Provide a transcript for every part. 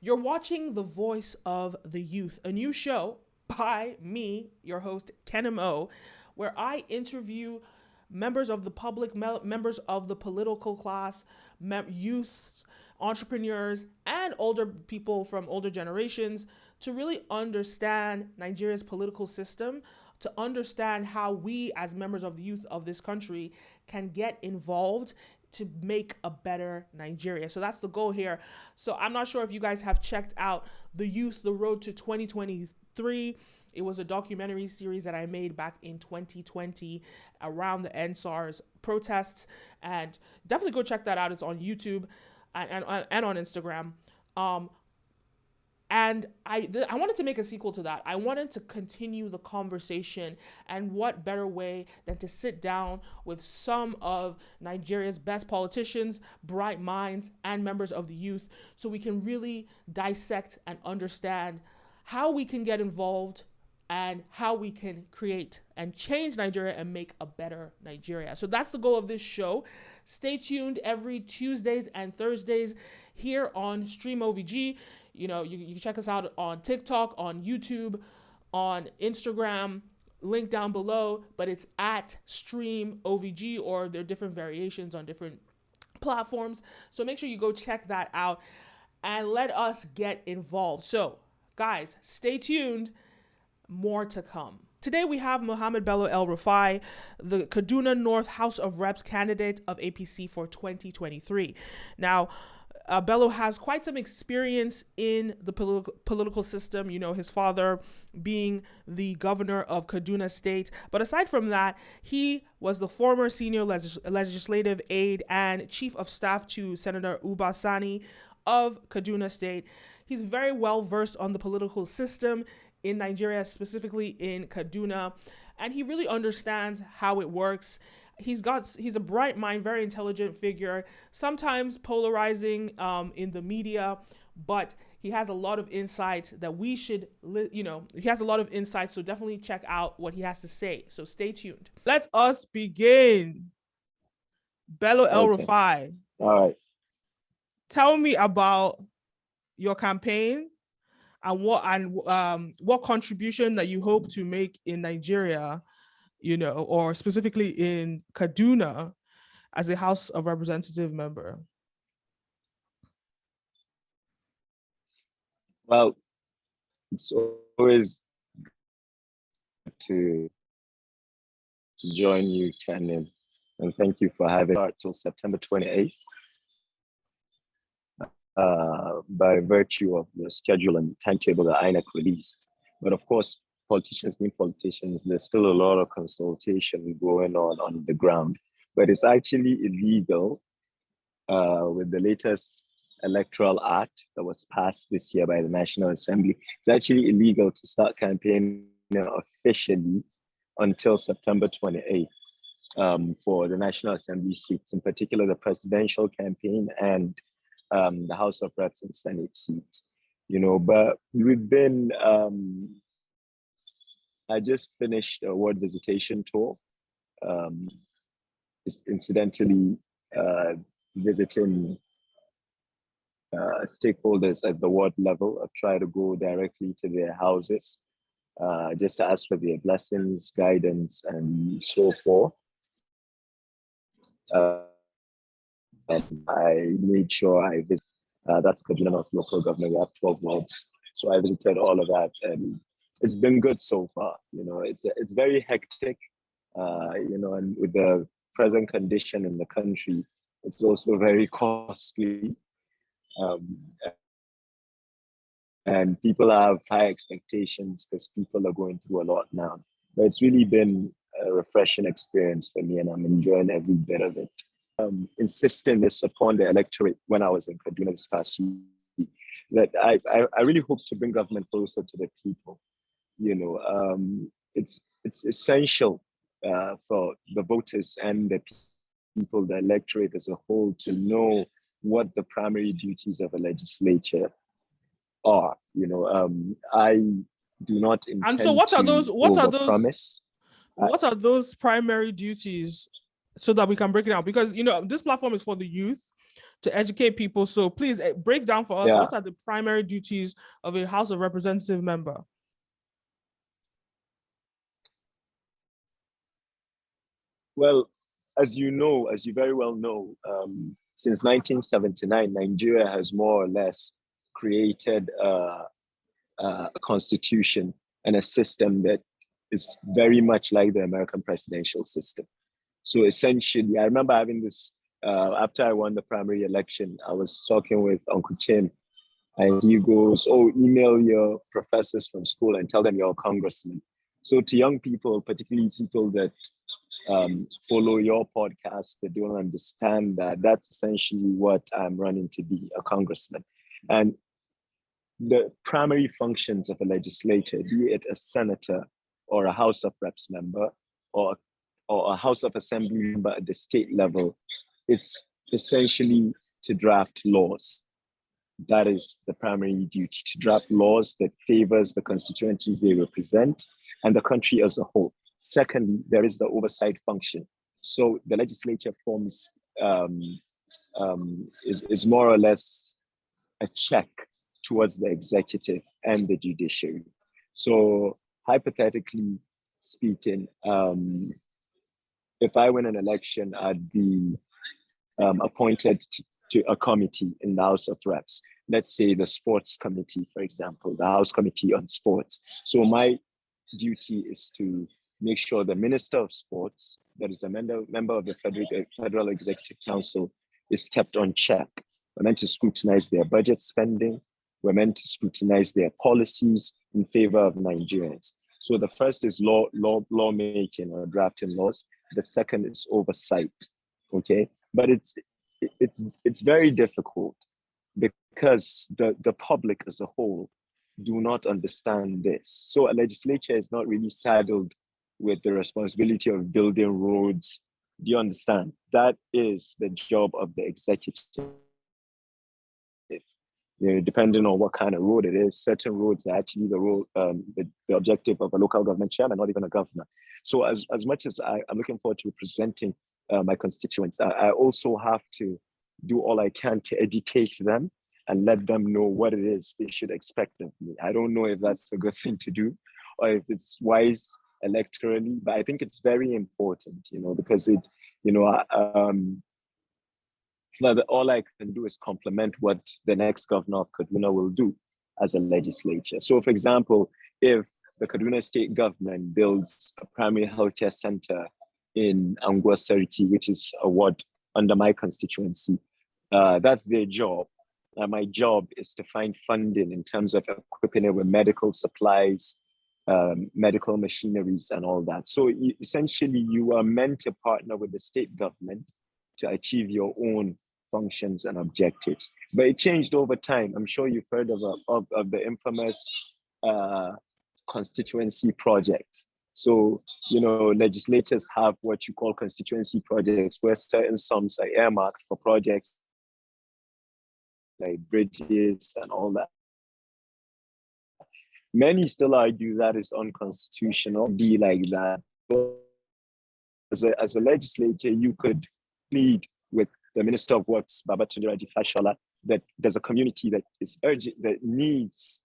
You're watching The Voice of the Youth, a new show by me, your host, Kenim O, where I interview members of the public, members of the political class, youth, entrepreneurs, and older people from older generations to really understand Nigeria's political system, to understand how we, as members of the youth of this country, can get involved to make a better Nigeria. So that's the goal here. So I'm not sure if you guys have checked out The Youth, The Road to 2023. It was a documentary series that I made back in 2020 around the NSARS protests. And definitely go check that out. It's on YouTube and on Instagram. And I wanted to make a sequel to that. I wanted to continue the conversation, and what better way than to sit down with some of Nigeria's best politicians, bright minds, and members of the youth, so we can really dissect and understand how we can get involved and how we can create and change Nigeria and make a better Nigeria. So that's the goal of this show. Stay tuned every Tuesdays and Thursdays here on StreamOVG. You know, you can check us out on TikTok, on YouTube, on Instagram, link down below, but it's at StreamOVG, or there are different variations on different platforms. So make sure you go check that out and let us get involved. So guys, stay tuned. More to come. Today we have Mohammed Bello El-Rufai, the Kaduna North House of Reps candidate of APC for 2023. Now, Bello has quite some experience in the political system, you know, his father being the governor of Kaduna State. But aside from that, he was the former senior legislative aide and chief of staff to Senator Uba Sani of Kaduna State. He's very well versed on the political system in Nigeria, specifically in Kaduna, and he really understands how it works. He's a bright mind, very intelligent figure, sometimes polarizing in the media, but he has a lot of insight that we should, he has a lot of insight, so definitely check out what he has to say. So stay tuned. Let us begin. Bello El-Rufai. All right. Tell me about your campaign and what contribution that you hope to make in Nigeria, you know, or specifically in Kaduna as a House of Representative member. Well, it's always good to join you, Kenim, and thank you for having us till September 28th. By virtue of the schedule and timetable that INEC released. But of course, politicians being politicians, there's still a lot of consultation going on the ground. But it's actually illegal with the latest electoral act that was passed this year by the National Assembly. It's actually illegal to start campaigning officially until September 28th for the National Assembly seats, in particular the presidential campaign and the House of Reps and Senate seats, you know. But we've been, I just finished a ward visitation tour, incidentally visiting stakeholders at the ward level. I've tried to go directly to their houses, just to ask for their blessings, guidance, and so forth. And I made sure I visited, that's Kaduna North local government. We have 12 wards. So I visited all of that, and it's been good so far. You know, it's very hectic, you know, and with the present condition in the country, it's also very costly. And people have high expectations because people are going through a lot now. But it's really been a refreshing experience for me, and I'm enjoying every bit of it. Insisting this upon the electorate when I was in Kaduna this past week, that I really hope to bring government closer to the people. You know, it's essential for the voters and the people, the electorate as a whole, to know what the primary duties of a legislature are. You know, I do not intend and so what are those promise. What are those primary duties, so that we can break it down? Because, you know, this platform is for the youth. to educate people. So please break down for us, Yeah. what are the primary duties of a House of Representative member? Well, as you very well know, since 1979, Nigeria has more or less created a constitution and a system that is very much like the American presidential system. So essentially, I remember having this, after I won the primary election, I was talking with Uncle Chin, and he goes, "Oh, email your professors from school and tell them you're a congressman." So to young people, particularly people that follow your podcast, that don't understand that, that's essentially what I'm running to be, a congressman. And the primary functions of a legislator, be it a senator or a House of Reps member or a House of Assembly member at the state level, is essentially to draft laws. That is the primary duty, to draft laws that favors the constituencies they represent and the country as a whole. Secondly, there is the oversight function. So the legislature forms is more or less a check towards the executive and the judiciary. So hypothetically speaking, if I win an election, I'd be appointed to a committee in the House of Reps. Let's say the sports committee, for example, the House Committee on Sports. So my duty is to make sure the Minister of Sports, that is a member of the Federal Executive Council, is kept on check. We're meant to scrutinize their budget spending. We're meant to scrutinize their policies in favor of Nigerians. So the first is lawmaking or drafting laws. The second is oversight. Okay, but it's very difficult because the public as a whole do not understand this. So a legislature is not really saddled with the responsibility of building roads. Do you understand? That is the job of the executive. You know, depending on what kind of road it is, certain roads are actually the objective of a local government chairman, not even a governor. So as much as I'm looking forward to representing my constituents, I also have to do all I can to educate them and let them know what it is they should expect of me. I don't know if that's a good thing to do or if it's wise electorally, but I think it's very important, because it, all I can do is complement what the next governor of Kaduna will do as a legislature. So, for example, if the Kaduna State government builds a primary healthcare center in Angwa Seriti, which is a ward under my constituency, that's their job. My job is to find funding in terms of equipping it with medical supplies, medical machineries, and all that. So essentially, you are meant to partner with the state government to achieve your own functions and objectives. But it changed over time. I'm sure you've heard of the infamous constituency projects. So, legislators have what you call constituency projects, where certain sums are earmarked for projects like bridges and all that. Many still argue that is unconstitutional, be like that. As a legislator, you could plead with the Minister of Works, Babatunde Raji Fashola, that there's a community that is urgent, that needs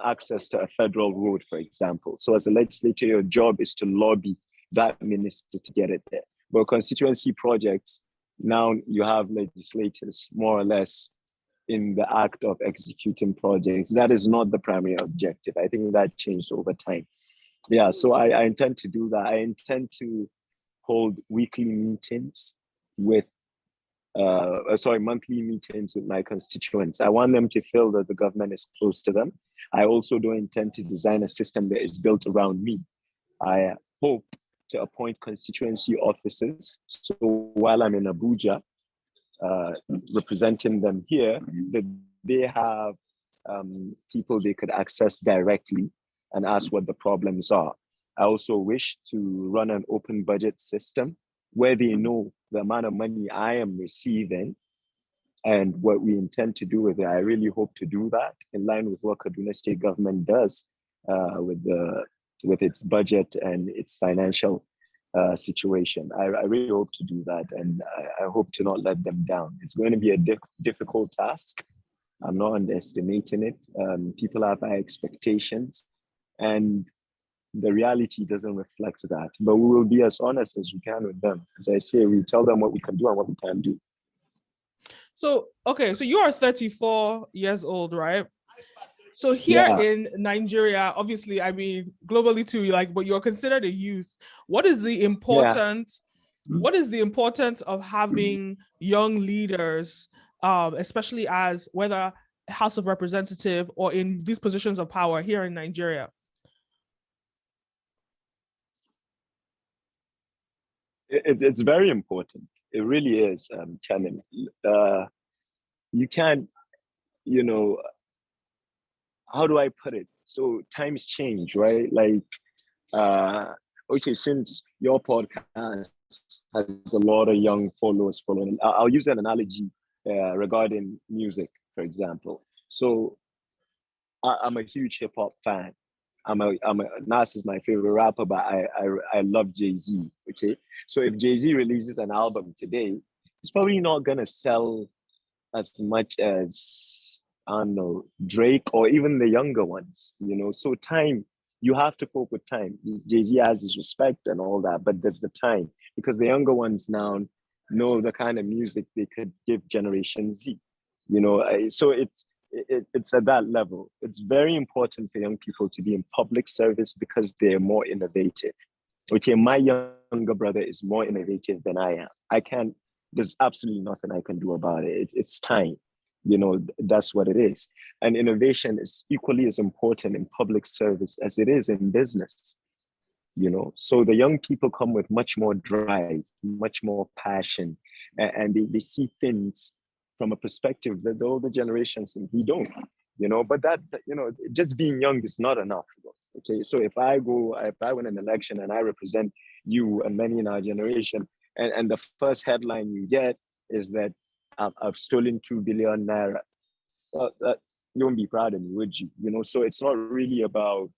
access to a federal road, for example. So as a legislator, your job is to lobby that minister to get it there. But constituency projects, now you have legislators more or less in the act of executing projects. That is not the primary objective. I think that changed over time. Yeah, so I intend to do that. I intend to hold weekly meetings with, monthly meetings with my constituents. I want them to feel that the government is close to them. I also don't intend to design a system that is built around me. I hope to appoint constituency officers. So while I'm in Abuja, representing them here, that they have people they could access directly and ask what the problems are. I also wish to run an open budget system where they know the amount of money I am receiving and what we intend to do with it. I really hope to do that in line with what Kaduna State government does with its budget and its financial situation. I really hope to do that, and I hope to not let them down. It's going to be a difficult task. I'm not underestimating it. People have high expectations, and the reality doesn't reflect that. But we will be as honest as we can with them. As I say, we tell them what we can do and what we can't do. So, okay, so you are 34 years old, right? So here in Nigeria, obviously, I mean, globally too, like, but you're considered a youth. What is the importance? What is the importance of having young leaders, especially as whether House of Representative or in these positions of power here in Nigeria? It's very important. It really is, Kenim. You can't, you know, how do I put it? So times change, right? Like, okay, since your podcast has a lot of young followers following, I'll use an analogy regarding music, for example. So I'm a huge hip hop fan. Nas is my favorite rapper, but I love Jay-Z. Okay, so if Jay-Z releases an album today, it's probably not gonna sell as much as, I don't know, Drake or even the younger ones. So time, you have to cope with time. Jay-Z has his respect and all that, but there's the time, because the younger ones now know the kind of music they could give Generation Z. So it's at that level. It's very important for young people to be in public service because they're more innovative. Okay, my younger brother is more innovative than I am. There's absolutely nothing I can do about it. It's time. That's what it is. And innovation is equally as important in public service as it is in business. So the young people come with much more drive, much more passion, and they see things from a perspective that the older generations simply don't. But that, just being young is not enough. Okay, so if I win an election and I represent you and many in our generation, and the first headline you get is that I've stolen 2 billion naira, well, you won't be proud of me, would you? So it's not really about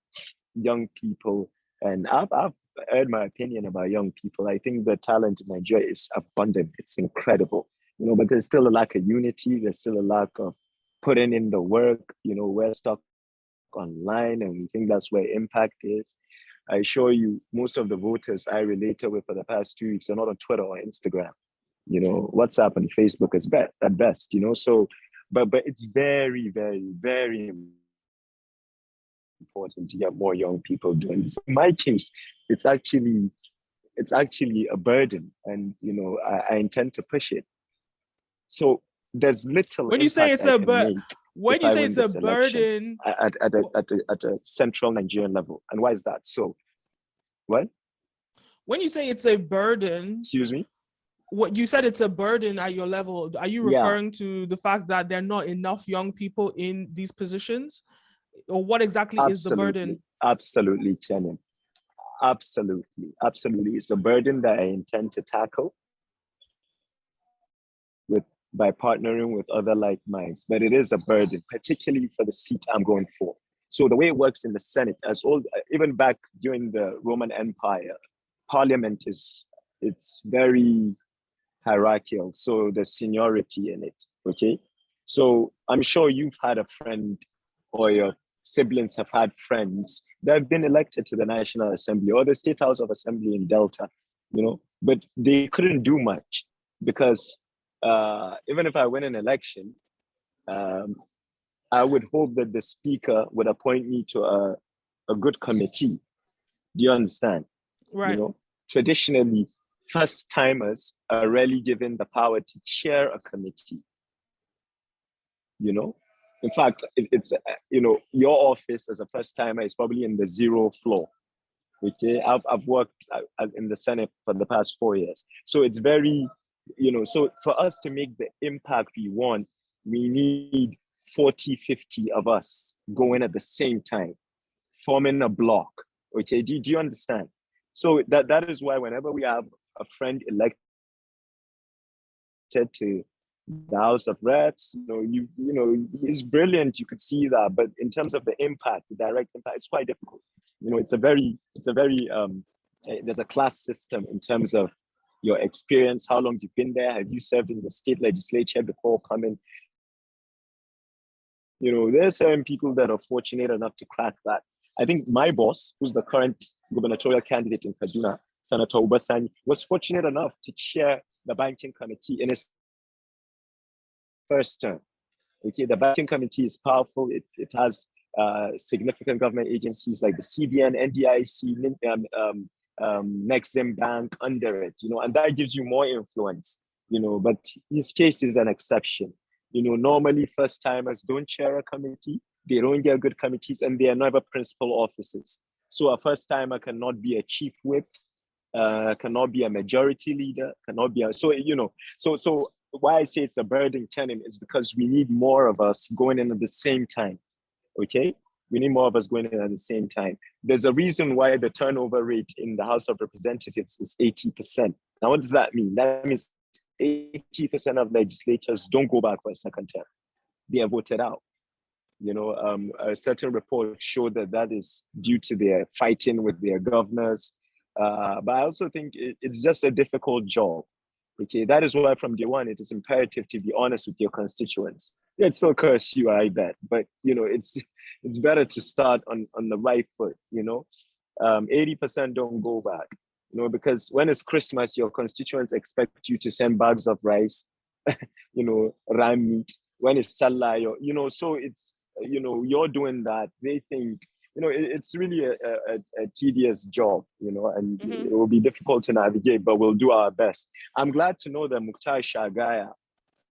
young people. And I've heard my opinion about young people. I think the talent in Nigeria is abundant. It's incredible. But there's still a lack of unity. There's still a lack of putting in the work. We're stuck online, and we think that's where impact is. I assure you, most of the voters I related with for the past 2 weeks are not on Twitter or Instagram. WhatsApp and Facebook is at best. So, but it's very, very, very important to get more young people doing this. In my case, it's actually a burden, and I intend to push it. So there's little. When you say it's a burden, when you say it's a burden at a central Nigerian level, and why is that? So, what? When you say it's a burden, excuse me. What you said, it's a burden at your level. Are you referring to the fact that there are not enough young people in these positions, or what exactly is the burden? Absolutely, Kenim. Absolutely. It's a burden that I intend to tackle by partnering with other like minds, but it is a burden, particularly for the seat I'm going for. So the way it works in the Senate, even back during the Roman Empire, Parliament it's very hierarchical. So there's seniority in it. Okay, so I'm sure you've had a friend, or your siblings have had friends that have been elected to the National Assembly or the State House of Assembly in Delta, but they couldn't do much because even if I win an election, I would hope that the speaker would appoint me to a good committee. Do you understand? Right. Traditionally, first timers are rarely given the power to chair a committee. In fact, it's your office as a first timer is probably in the 0th floor. Okay, I've worked in the Senate for the past 4 years, so it's very, so for us to make the impact we want, we need 40, 50 of us going at the same time, forming a block. Okay, do you understand? So that is why whenever we have a friend elected to the House of Reps, he's brilliant. You could see that, but in terms of the impact, the direct impact, it's quite difficult. It's a very there's a class system in terms of your experience, how long you've been there, have you served in the state legislature before coming? You know, there's certain people that are fortunate enough to crack that. I think my boss, who's the current gubernatorial candidate in Kaduna, Senator Obaigbena, was fortunate enough to chair the banking committee in his first term. Okay, the banking committee is powerful. It has significant government agencies like the CBN, NDIC, Nexim Bank under it, you know, and that gives you more influence, you know, but his case is an exception. You know, normally first timers don't chair a committee, they don't get good committees, and they are never principal officers. So a first timer cannot be a chief whip, cannot be a majority leader, cannot be so you know, so why I say it's a burden, Kenim, is because we need more of us going in at the same time. Okay, we need more of us going in at the same time. There's a reason why the turnover rate in the House of Representatives is 80%. Now, what does that mean? That means 80% of legislators don't go back for a second term. They are voted out. You know, a certain report showed that is due to their fighting with their governors. But I also think it's just a difficult job. Okay, that is why from day one, it is imperative to be honest with your constituents. They'd still curse you, I bet, but you know, it's better to start on the right foot, you know. 80% don't go back, you know, because when it's Christmas, your constituents expect you to send bags of rice, you know, ram meat. When it's Salah, you know, so it's, you know, you're doing that. They think, you know, it's really a tedious job, you know, and it will be difficult to navigate, but we'll do our best. I'm glad to know that Mukhtar Shagaya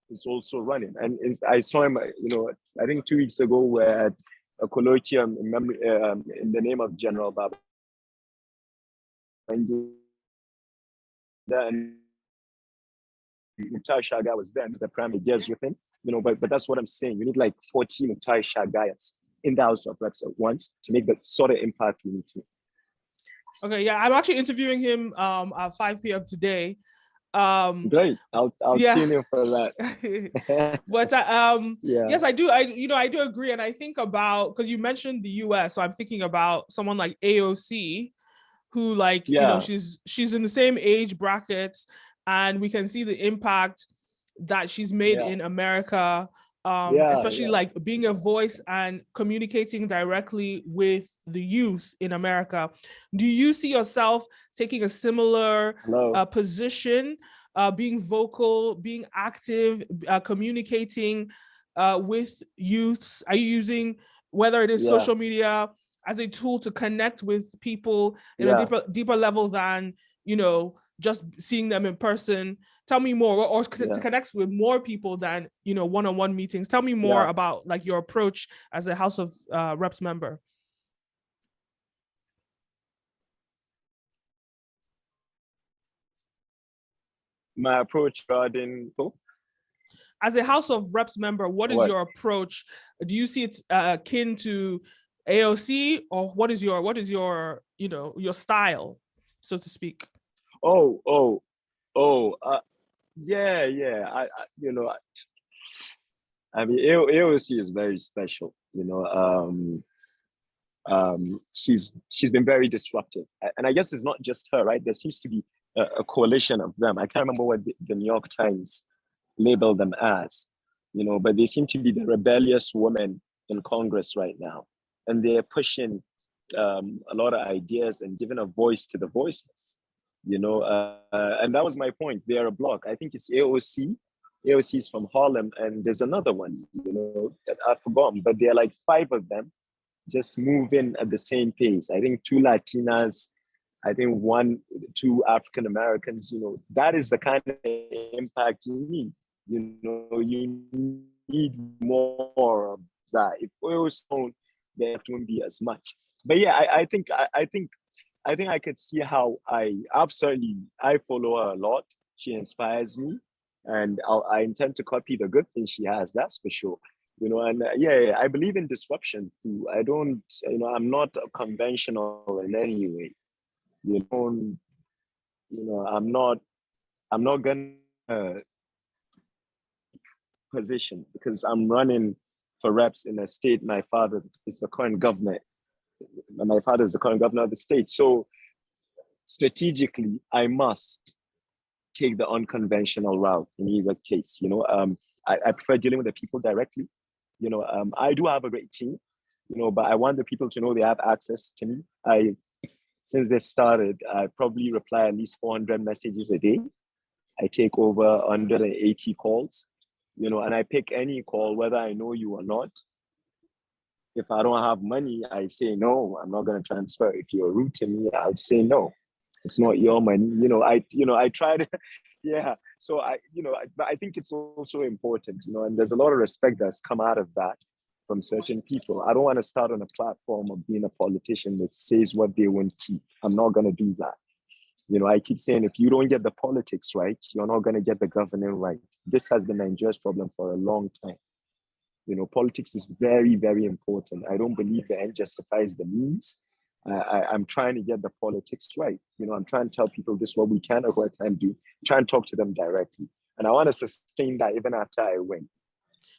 is also running. And I saw him, you know, I think 2 weeks ago, we're at a colloquium in the name of General Baba. And then Mukhtar Shagaya was there, the prime minister with him, you know, but that's what I'm saying. You need like 40 Mukhtar Shagayas in the House of Reps at once to make the sort of impact we need to. Okay, yeah, I'm actually interviewing him at 5 p.m. today. Great, I'll tune in for that. But yes, I do. I do agree, and I think about, because you mentioned the U.S., so I'm thinking about someone like AOC, who, like, you know, she's in the same age brackets, and we can see the impact that she's made in America. Especially like being a voice and communicating directly with the youth in America. Do you see yourself taking a similar position, being vocal, being active, communicating with youths? Are you using, whether it is social media, as a tool to connect with people in a deeper level than, you know, just seeing them in person? Tell me more, or to connect with more people than, you know, one-on-one meetings. Tell me more about like your approach as a House of Reps member. My approach regarding as a House of Reps member, what is your approach? Do you see it akin to AOC, or what is your you know, your style, so to speak? Yeah. You know, I mean, AOC is very special. You know, she's been very disruptive, and I guess it's not just her, right? There seems to be a coalition of them. I can't remember what the New York Times labeled them as, you know, but they seem to be the rebellious women in Congress right now, and they're pushing a lot of ideas and giving a voice to the voiceless. You know, and that was my point. They are a block. I think it's AOC. AOC is from Harlem, and there's another one, you know, that I've forgotten, but there are like 5 of them just moving at the same pace. I think 2 Latinas, I think 2 African Americans. You know, that is the kind of impact you need. You know, you need more of that. If oil's own, there won't be as much. But yeah, I think I could see how I follow her a lot. She inspires me, and I intend to copy the good things she has. That's for sure. You know, and I believe in disruption too. I don't, you know, I'm not conventional in any way. You know, I'm not gonna position because I'm running for reps in a state. My father is the current governor. My father is the current governor of the state. So strategically, I must take the unconventional route in either case. I prefer dealing with the people directly. I do have a great team, but I want the people to know they have access to me. Since this started, I probably reply at least 400 messages a day. I take over 180 calls, and I pick any call, whether I know you or not. If I don't have money, I say, no, I'm not going to transfer. If you're rude to me, I'll say, no, it's not your money. I try to, yeah. So but I think it's also important, and there's a lot of respect that's come out of that from certain people. I don't want to start on a platform of being a politician that says what they won't keep. I'm not going to do that. I keep saying, if you don't get the politics right, you're not going to get the governing right. This has been Nigeria's problem for a long time. Politics is very, very important. I don't believe the end justifies the means. I'm trying to get the politics right. I'm trying to tell people this is what we can or what I can do. Try and talk to them directly. And I want to sustain that even after I win.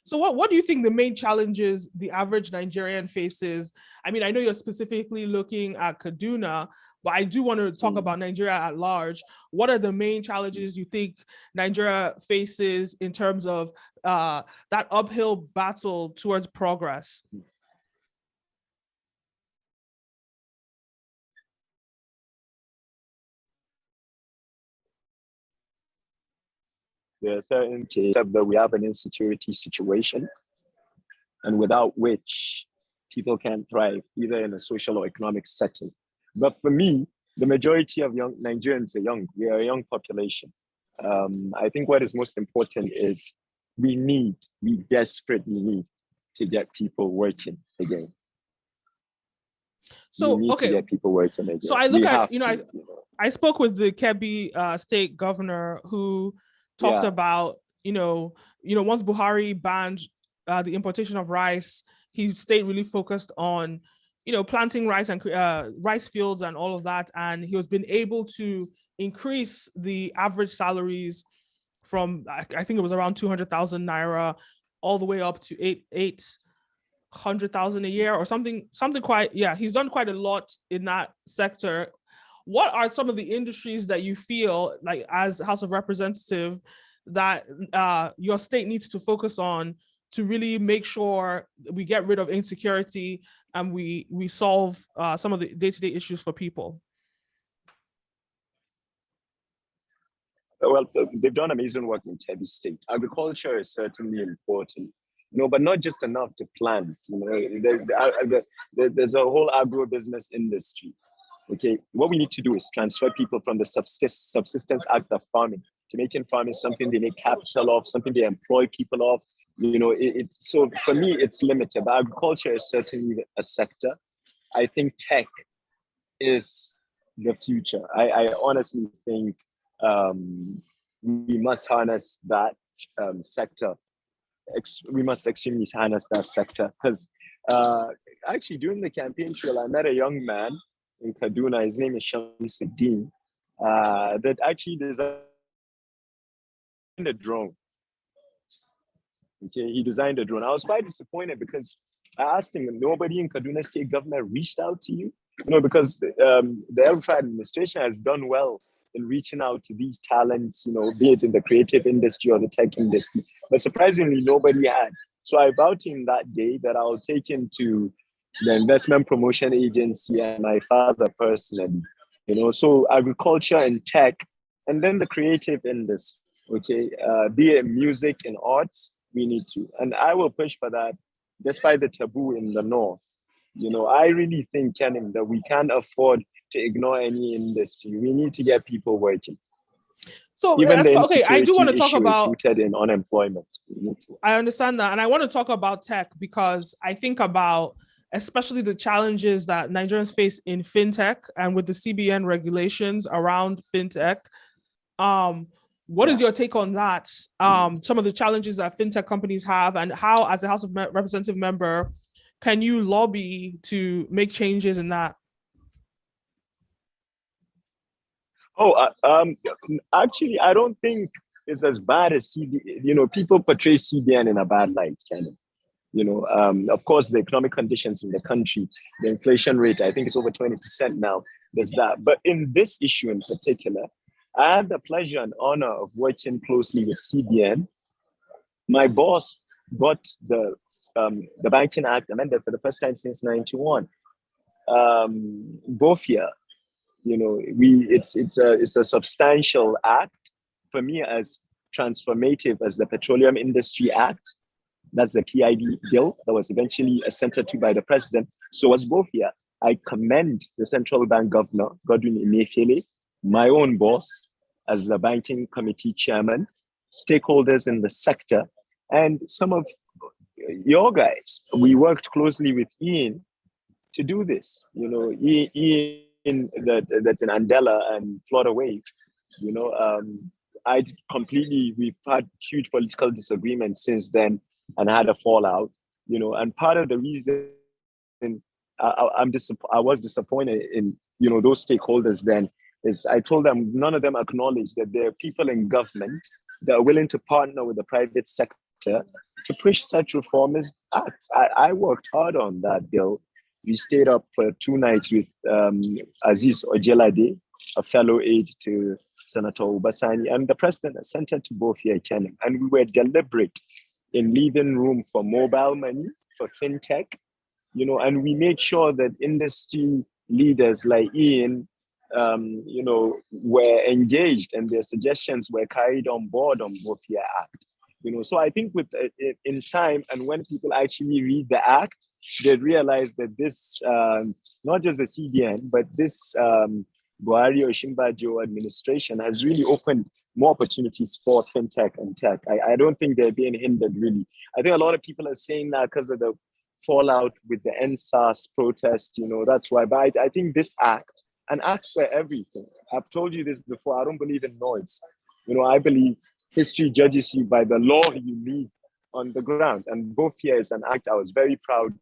So what do you think the main challenges the average Nigerian faces? I mean, I know you're specifically looking at Kaduna, but I do want to talk about Nigeria at large. What are the main challenges you think Nigeria faces in terms of that uphill battle towards progress? There are certain cases that we have an insecurity situation, and without which people can't thrive, either in a social or economic setting. But for me, the majority of young Nigerians are young. We are a young population. I think what is most important is we desperately need to get people working again. So, we need to get people working again. So I look at, I spoke with the Kebbi State governor who talked about, once Buhari banned the importation of rice, he stayed really focused on, planting rice and rice fields and all of that. And he has been able to increase the average salaries from, I think it was around 200,000 naira all the way up to 800,000 a year or something quite, he's done quite a lot in that sector. What are some of the industries that you feel like as House of Representative that your state needs to focus on to really make sure we get rid of insecurity and we solve some of the day-to-day issues for people? Well, they've done amazing work in Kebbi State. Agriculture is certainly important, but not just enough to plant. There's a whole agro-business industry. Okay, what we need to do is transfer people from the subsistence act of farming to making farming something they make capital of, something they employ people of. So for me, it's limited, but agriculture is certainly a sector. I think tech is the future. I honestly think we must harness that sector. We must extremely harness that sector because actually during the campaign trail, I met a young man in Kaduna. His name is Shamsuddin, that actually designed a drone. Okay, he designed a drone. I was quite disappointed because I asked him, nobody in Kaduna State government reached out to you? Because the El-Rufai administration has done well in reaching out to these talents, be it in the creative industry or the tech industry. But surprisingly, nobody had. So I vowed to him that day that I'll take him to the investment promotion agency and my father personally. So agriculture and tech, and then the creative industry, okay, be it music and arts, we need to. And I will push for that despite the taboo in the north. I really think, Kenim, that we can't afford to ignore any industry. We need to get people working. So even the I do want to talk about rooted in unemployment. I understand that. And I want to talk about tech because I think about especially the challenges that Nigerians face in fintech and with the CBN regulations around fintech. What is your take on that? Some of the challenges that fintech companies have and how, as a House of Representative member, can you lobby to make changes in that? Actually, I don't think it's as bad as CBN. People portray CBN in a bad light, kind of. Of course, the economic conditions in the country, the inflation rate, I think it's over 20% now. there's that. But in this issue in particular, I had the pleasure and honor of working closely with CBN. My boss got the Banking Act amended for the first time since '91. Both here, it's a substantial act for me, as transformative as the Petroleum Industry Act. That's the PID bill that was eventually assented to by the president. So as both here, I commend the central bank governor, Godwin Emefiele, my own boss as the banking committee chairman, stakeholders in the sector, and some of your guys. We worked closely with Ian to do this. Ian that's in Andela and Florida Wave. We've had huge political disagreements since then and had a fallout, and part of the reason I was disappointed in, those stakeholders then is I told them none of them acknowledged that there are people in government that are willing to partner with the private sector to push such reformist acts. I worked hard on that bill. We stayed up for 2 nights with Aziz Ojelade, a fellow aide to Senator Ubasani, and the president assented to both here, Kenim. And we were deliberate in leaving room for mobile money, for fintech, and we made sure that industry leaders like Ian, were engaged and their suggestions were carried on board on both here Act. So I think in time, and when people actually read the act, they realize that this, not just the CBN, but this Buhari or Shimbajo administration has really opened more opportunities for fintech and tech. I don't think they're being hindered, really. I think a lot of people are saying that because of the fallout with the NSAS protest, that's why. But I think this act, and acts are everything. I've told you this before, I don't believe in noise. I believe history judges you by the law you leave on the ground. And both here is an act I was very proud.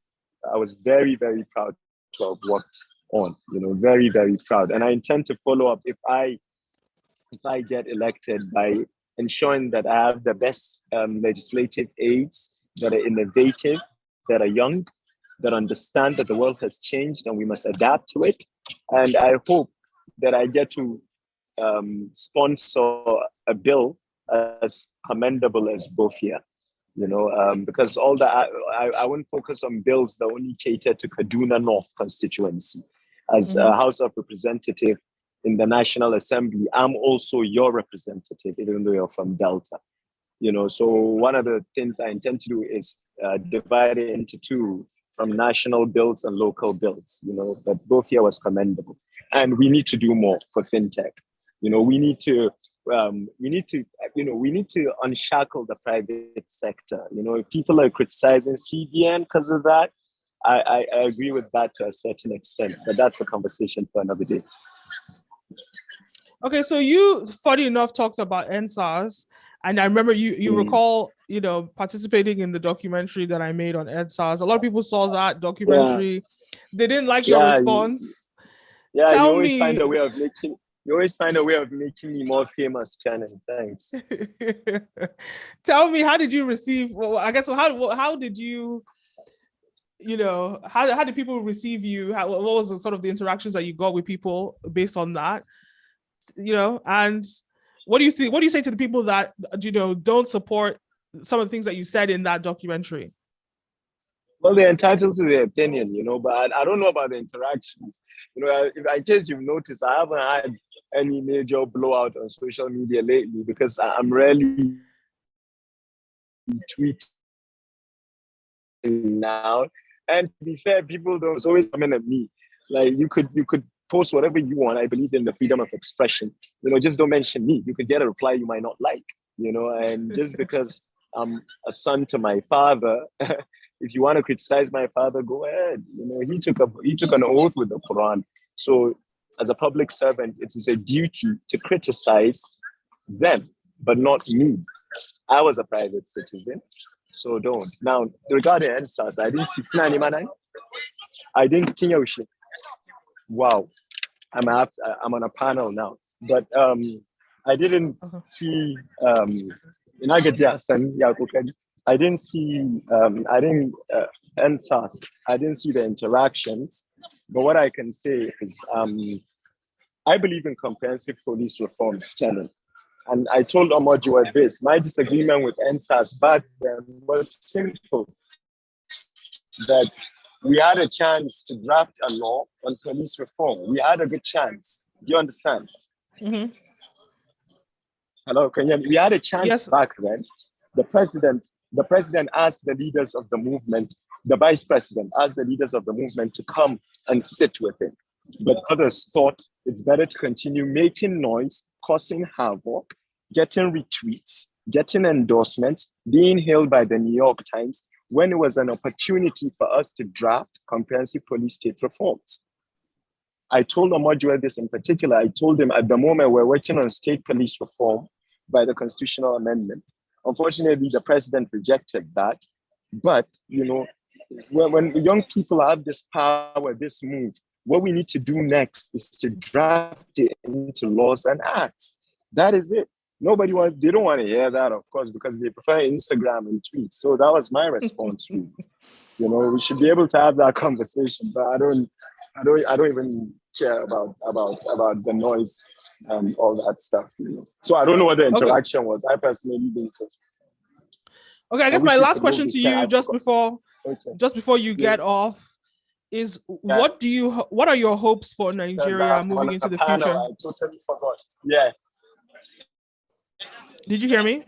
I was very, very proud to have worked on, very, very proud. And I intend to follow up if I get elected by ensuring that I have the best legislative aides that are innovative, that are young, that understand that the world has changed and we must adapt to it. And I hope that I get to sponsor a bill as commendable as both here, because all that I won't focus on bills that only cater to Kaduna North constituency. As a House of Representative in the National Assembly, I'm also your representative, even though you're from Delta. So one of the things I intend to do is divide it into two, from national bills and local bills. But both here was commendable, and we need to do more for fintech. We need to unshackle the private sector. If people are criticizing CBN because of that, I agree with that to a certain extent, but that's a conversation for another day. Okay, so you, funny enough, talked about NSAS, and I remember you recall, participating in the documentary that I made on NSAS. A lot of people saw that documentary. Yeah. They didn't like your response. You always find a way of making me more famous, Shannon. Thanks. Tell me, how did you receive? Well, I guess how did you? How did people receive you? What was the sort of the interactions that you got with people based on that? And what do you think? What do you say to the people that don't support some of the things that you said in that documentary? Well, they're entitled to their opinion, but I don't know about the interactions. In case you've noticed, I haven't had any major blowout on social media lately because I'm rarely tweeting now. And to be fair, people don't always come in at me. Like you could post whatever you want. I believe in the freedom of expression. Just don't mention me. You could get a reply you might not like. And just because I'm a son to my father, if you want to criticize my father, go ahead. He took an oath with the Quran. So as a public servant, it is a duty to criticize them, but not me. I was a private citizen, so don't. Now, regarding NSAS, I didn't see I didn't see Yoshi. Wow, I'm on a panel now, but I didn't see I didn't see NSAS. I didn't see the interactions, but what I can say is I believe in comprehensive police reforms, Kenim. And I told Omojuwa this, my disagreement with NSAS back then was simple, that we had a chance to draft a law on police reform. We had a good chance. Do you understand? Mm-hmm. Hello, can you hear me? We had a chance Yes. back then. The president asked the leaders of the movement, the vice president asked the leaders of the movement to come and sit with him. But others thought it's better to continue making noise, causing havoc, getting retweets, getting endorsements, being hailed by the New York Times, when it was an opportunity for us to draft comprehensive police state reforms. I told Omojuwa this in particular. I told him at the moment we're working on state police reform by the constitutional amendment. Unfortunately, the president rejected that. But, you know, when young people have this power, this move, what we need to do next is to draft it into laws and acts. That is it. They don't want to hear that, of course, because they prefer Instagram and tweets. So that was my response. You know, we should be able to have that conversation, but I don't even care about the noise and all that stuff. You know? So I don't know what the interaction was. I personally didn't. Okay, I guess my last question to you, just before you get off, is what are your hopes for Nigeria moving into the future? I totally forgot. Yeah. Did you hear me?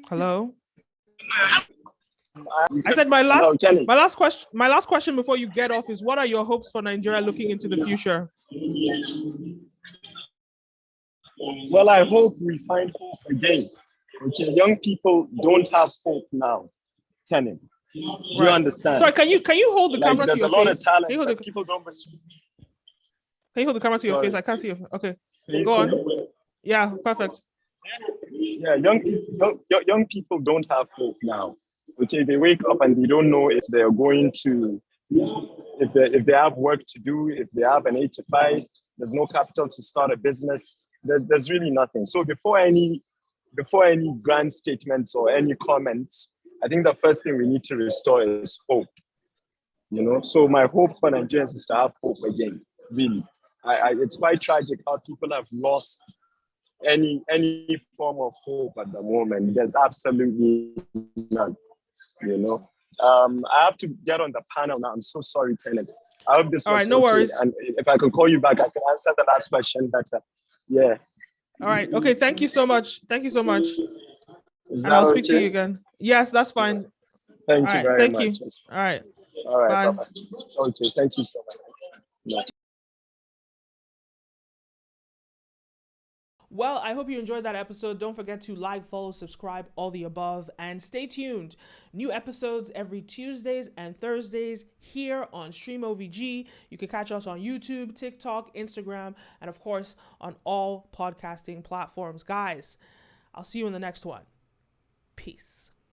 Hello? I said my last question before you get off is, what are your hopes for Nigeria looking into the future? Well, I hope we find hope again. Okay, young people don't have hope now. Kenim, do you understand? Sorry, can you hold the camera to your face? There's a lot of talent, but people don't. Can you hold the camera to your face? I can't see you. Okay, go on. Yeah, perfect. Yeah, young people don't have hope now. Okay, they wake up and they don't know if they're going to, if they have work to do, if they have an 8 to 5. There's no capital to start a business. There's really nothing. So before any grand statements or any comments, I think the first thing we need to restore is hope. You know, so my hope for Nigerians is to have hope again. Really, it's quite tragic how people have lost any form of hope at the moment. There's absolutely none. You know, I have to get on the panel now. I'm so sorry, Kenim. I hope this was all right. No worries. And if I can call you back, I can answer the last question better. Yeah. All right. Okay. Thank you so much. And I'll speak to you again. Yes, that's fine. Thank you very much. Thank you. All right. Bye. Okay. Thank you so much. Yeah. Well, I hope you enjoyed that episode. Don't forget to like, follow, subscribe, all the above, and stay tuned. New episodes every Tuesdays and Thursdays here on StreamOVG. You can catch us on YouTube, TikTok, Instagram, and of course on all podcasting platforms. Guys, I'll see you in the next one. Peace.